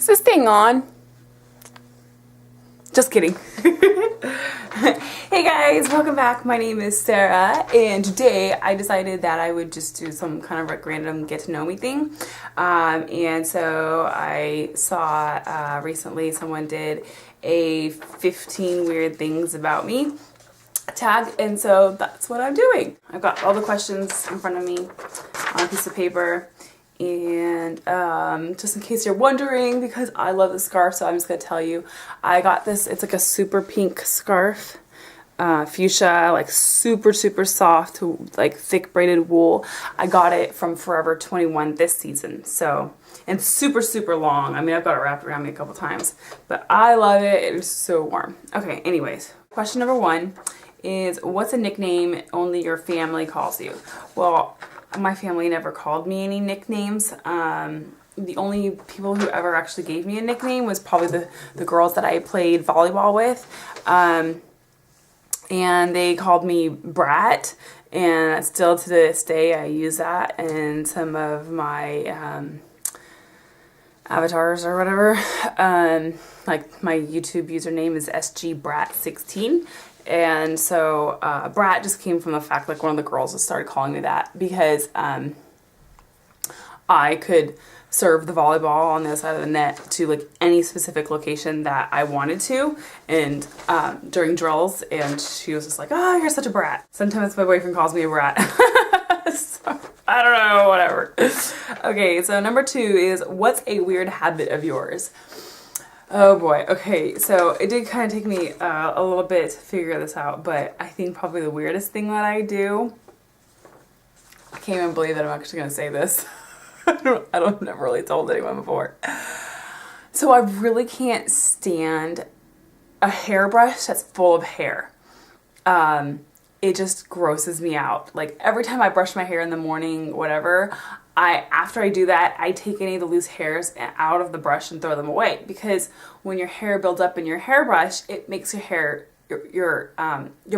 Is this thing on? Just kidding. Hey guys, welcome back. My name is Sarah, and today I decided that I would just do some kind of like random get to know me thing. And so I saw recently someone did a 15 weird things about me tag, and so that's what I'm doing. I've got all the questions in front of me on a piece of paper. And just in case you're wondering, because I love this scarf, so I'm just gonna tell you, I got this. It's like a super pink scarf, fuchsia, like super soft, like thick braided wool. I got it from Forever 21 this season, so, and super long. I mean, I've got it wrapped around me a couple times, but I love it. It is so warm. Okay, anyways, question number one is, what's a nickname only your family calls you? Well, my family never called me any nicknames. The only people who ever actually gave me a nickname was probably the girls that I played volleyball with. And they called me Brat, and still to this day I use that in some of my avatars or whatever. Like my YouTube username is sgbrat16. And so Brat just came from the fact, like, one of the girls just started calling me that because I could serve the volleyball on the other side of the net to like any specific location that I wanted to, and during drills, and she was just like, oh, you're such a brat. Sometimes my boyfriend calls me a brat. So, I don't know, whatever. Okay, so number two is, what's a weird habit of yours? Oh boy. Okay, so it did kind of take me a little bit to figure this out, but I think probably the weirdest thing that I do, I can't even believe that I'm actually going to say this. I've never really told anyone before. So I really can't stand a hairbrush that's full of hair. It just grosses me out. Like every time I brush my hair in the morning, whatever, after I do that, I take any of the loose hairs out of the brush and throw them away, because when your hair builds up in your hairbrush, it makes your hair, your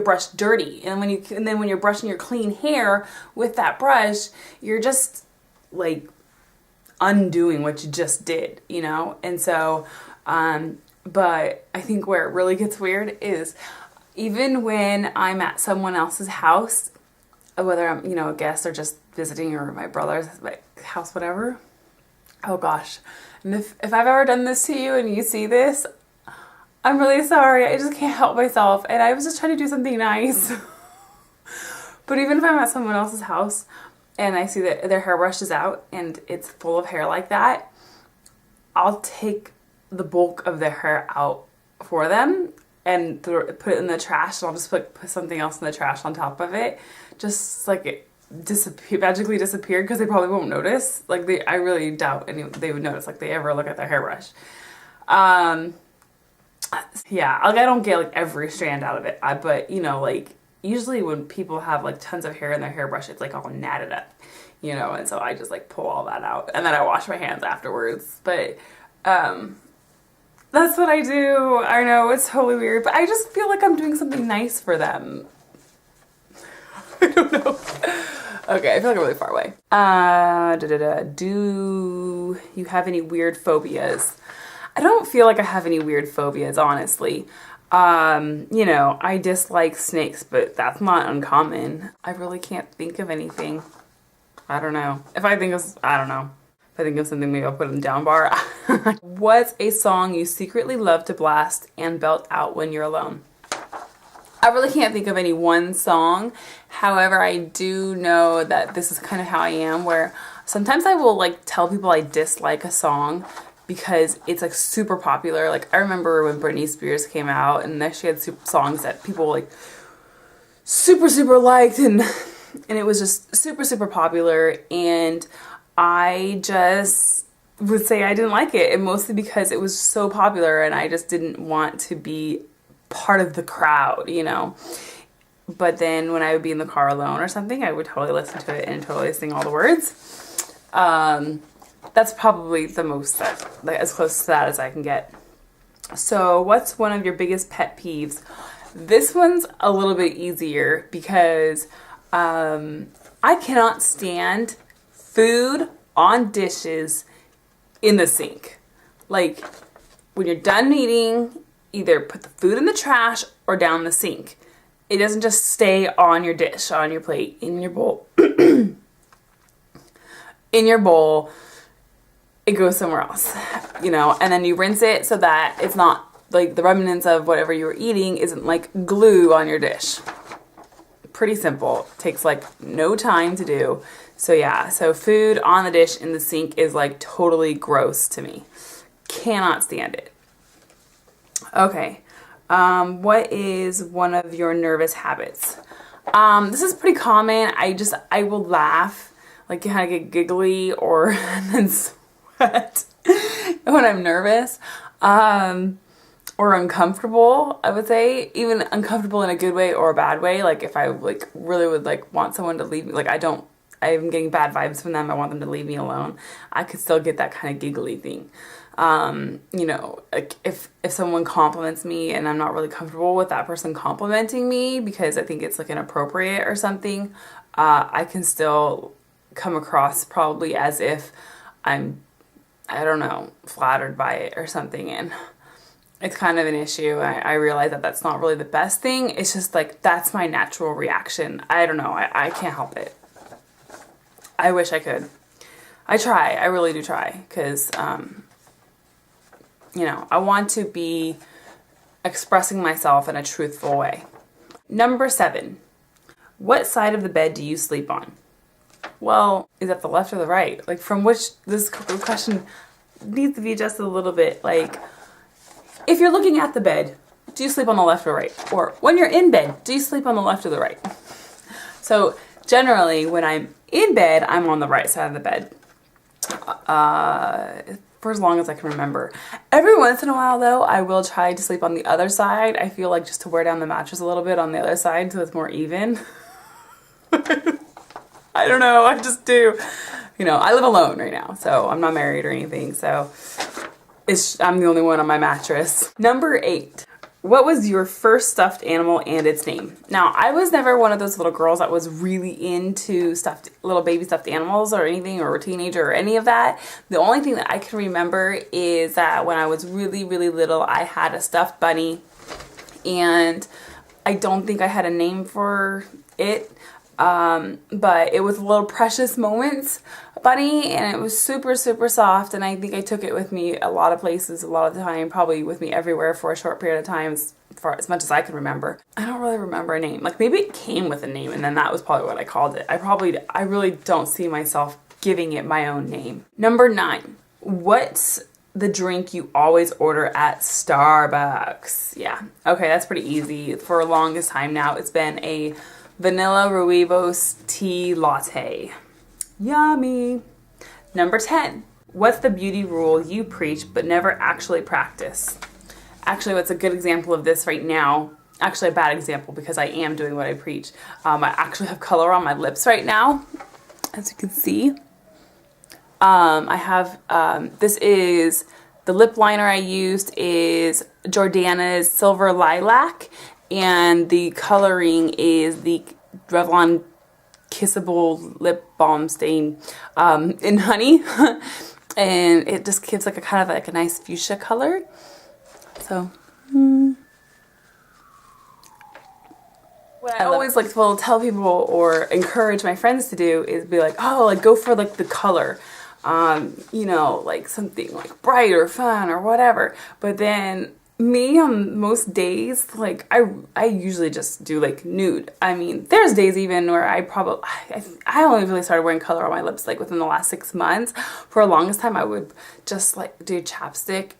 brush dirty. And then when you're brushing your clean hair with that brush, you're just like undoing what you just did, you know? And so, but I think where it really gets weird is even when I'm at someone else's house, whether I'm, a guest or just visiting, or my brother's house, whatever. Oh gosh. And if I've ever done this to you and you see this, I'm really sorry. I just can't help myself. And I was just trying to do something nice. But even if I'm at someone else's house and I see that their hairbrush is out and it's full of hair like that, I'll take the bulk of their hair out for them and put it in the trash, and I'll just put something else in the trash on top of it. Just like it magically disappeared, because they probably won't notice. Like I really doubt they would notice, like they ever look at their hairbrush. Yeah, like I don't get like every strand out of it, but like usually when people have like tons of hair in their hairbrush, it's like all natted up, and so I just like pull all that out, and then I wash my hands afterwards. But that's what I do. I know it's totally weird, but I just feel like I'm doing something nice for them. I don't know. Okay, I feel like I'm really far away. Do you have any weird phobias? I don't feel like I have any weird phobias, honestly. I dislike snakes, but that's not uncommon. I really can't think of anything. I don't know. If I think of something, maybe I'll put it in the down bar. What's a song you secretly love to blast and belt out when you're alone? I really can't think of any one song. However, I do know that this is kind of how I am, where sometimes I will like tell people I dislike a song because it's like super popular. Like I remember when Britney Spears came out, and then she had songs that people like super liked, and it was just super popular, and I just would say I didn't like it, and mostly because it was so popular and I just didn't want to be part of the crowd, But then when I would be in the car alone or something, I would totally listen to it and totally sing all the words. That's probably the most, as close to that as I can get. So what's one of your biggest pet peeves? This one's a little bit easier because I cannot stand food on dishes in the sink. Like, when you're done eating, either put the food in the trash or down the sink. It doesn't just stay on your dish, on your plate, in your bowl. In your bowl, it goes somewhere else, you know, and then you rinse it so that it's not like the remnants of whatever you were eating isn't like glue on your dish. Pretty simple. Takes like no time to do. So yeah, so food on the dish in the sink is like totally gross to me. Cannot stand it. Okay. What is one of your nervous habits? This is pretty common. I will laugh, like kind of get giggly or then sweat when I'm nervous, or uncomfortable, I would say. Even uncomfortable in a good way or a bad way. Like if I like really would like want someone to leave me, like I'm getting bad vibes from them, I want them to leave me alone, I could still get that kind of giggly thing. You know, like if someone compliments me and I'm not really comfortable with that person complimenting me because I think it's like inappropriate or something, I can still come across probably as if I'm, I don't know, flattered by it or something, and it's kind of an issue. I realize that that's not really the best thing. It's just like, that's my natural reaction. I don't know. I can't help it. I wish I could. I try. I really do try. Because, you know, I want to be expressing myself in a truthful way. Number 7. What side of the bed do you sleep on? Well, is that the left or the right? Like, from which this question needs to be adjusted a little bit. Like, if you're looking at the bed, do you sleep on the left or right? Or when you're in bed, do you sleep on the left or the right? So generally, when I'm in bed, I'm on the right side of the bed. For as long as I can remember. Every once in a while, though, I will try to sleep on the other side. I feel like just to wear down the mattress a little bit on the other side so it's more even. I don't know, I just do. You know, I live alone right now, so I'm not married or anything, so I'm the only one on my mattress. Number 8. What was your first stuffed animal and its name? Now, I was never one of those little girls that was really into little baby stuffed animals or anything, or a teenager or any of that. The only thing that I can remember is that when I was really, really little, I had a stuffed bunny, and I don't think I had a name for it. But it was Little Precious Moments bunny, and it was super, super soft, and I think I took it with me a lot of places, a lot of the time, probably with me everywhere for a short period of time, for as much as I can remember. I don't really remember a name. Like, maybe it came with a name, and then that was probably what I called it. I really don't see myself giving it my own name. Number 9. What's the drink you always order at Starbucks? Yeah, okay, that's pretty easy. For the longest time now, it's been a vanilla rooibos tea latte. Yummy. Number 10. What's the beauty rule you preach but never actually practice? Actually, what's a good example of this right now? Actually, a bad example, because I am doing what I preach. I actually have color on my lips right now, as you can see. I have, this is, the lip liner I used is Jordana's Silver Lilac, and the coloring is the Revlon Kissable Lip Balm Stain in Honey. And it just gives like a kind of like a nice fuchsia color. So, what I always like to tell people or encourage my friends to do is be like, oh, like go for like the color. You know, like something like bright or fun or whatever. But then me, on most days, like I usually just do like nude. I mean, there's days even where I only really started wearing color on my lips like within the last 6 months. For the longest time, I would just like do chapstick,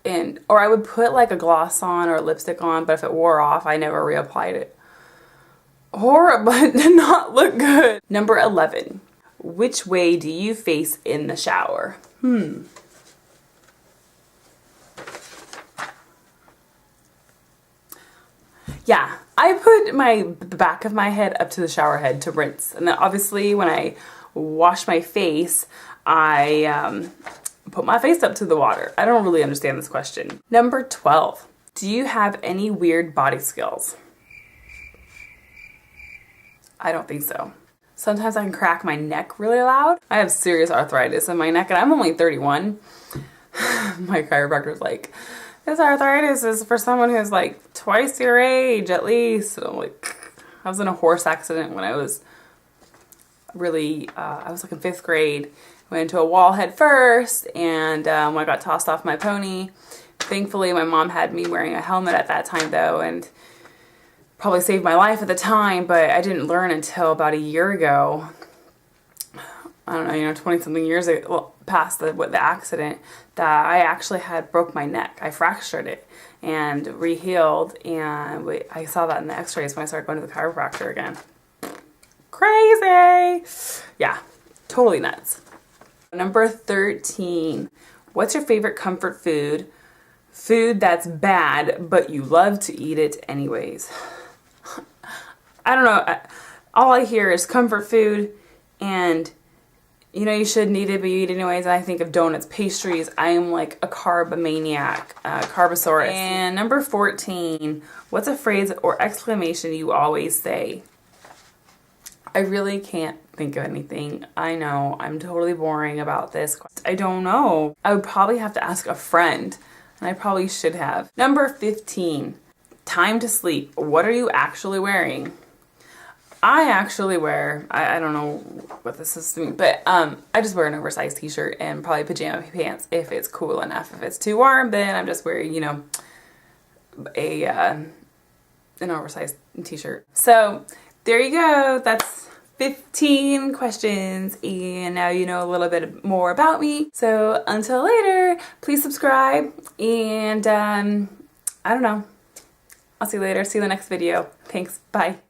or I would put like a gloss on or a lipstick on, but if it wore off, I never reapplied it. Horrible, it did not look good. Number 11. Which way do you face in the shower? Yeah, I put the back of my head up to the shower head to rinse. And then obviously when I wash my face, I put my face up to the water. I don't really understand this question. Number 12. Do you have any weird body skills? I don't think so. Sometimes I can crack my neck really loud. I have serious arthritis in my neck, and I'm only 31. my chiropractor was like, this arthritis is for someone who's like twice your age at least. And I'm like, I was in a horse accident when I was really, I was like in 5th grade. Went into a wall head first, and I got tossed off my pony. Thankfully, my mom had me wearing a helmet at that time though, and probably saved my life at the time, but I didn't learn until about a year ago. I don't know, 20 something years ago, well, past the accident, that I actually had broke my neck. I fractured it and re-healed, and I saw that in the x-rays when I started going to the chiropractor again. Crazy! Yeah, totally nuts. Number 13, what's your favorite comfort food? Food that's bad, but you love to eat it anyways. I don't know, all I hear is comfort food, and you shouldn't eat it, but you eat it anyways. And I think of donuts, pastries. I am like a carb maniac, carbosaurus. And number 14, what's a phrase or exclamation you always say? I really can't think of anything. I know, I'm totally boring about this. I don't know. I would probably have to ask a friend, and I probably should have. Number 15, time to sleep. What are you actually wearing? I actually wear, I don't know what this is, but I just wear an oversized t-shirt and probably pajama pants if it's cool enough. If it's too warm, then I'm just wearing, an oversized t-shirt. So there you go. That's 15 questions, and now you know a little bit more about me. So until later, please subscribe, and I don't know. I'll see you later. See you in the next video. Thanks. Bye.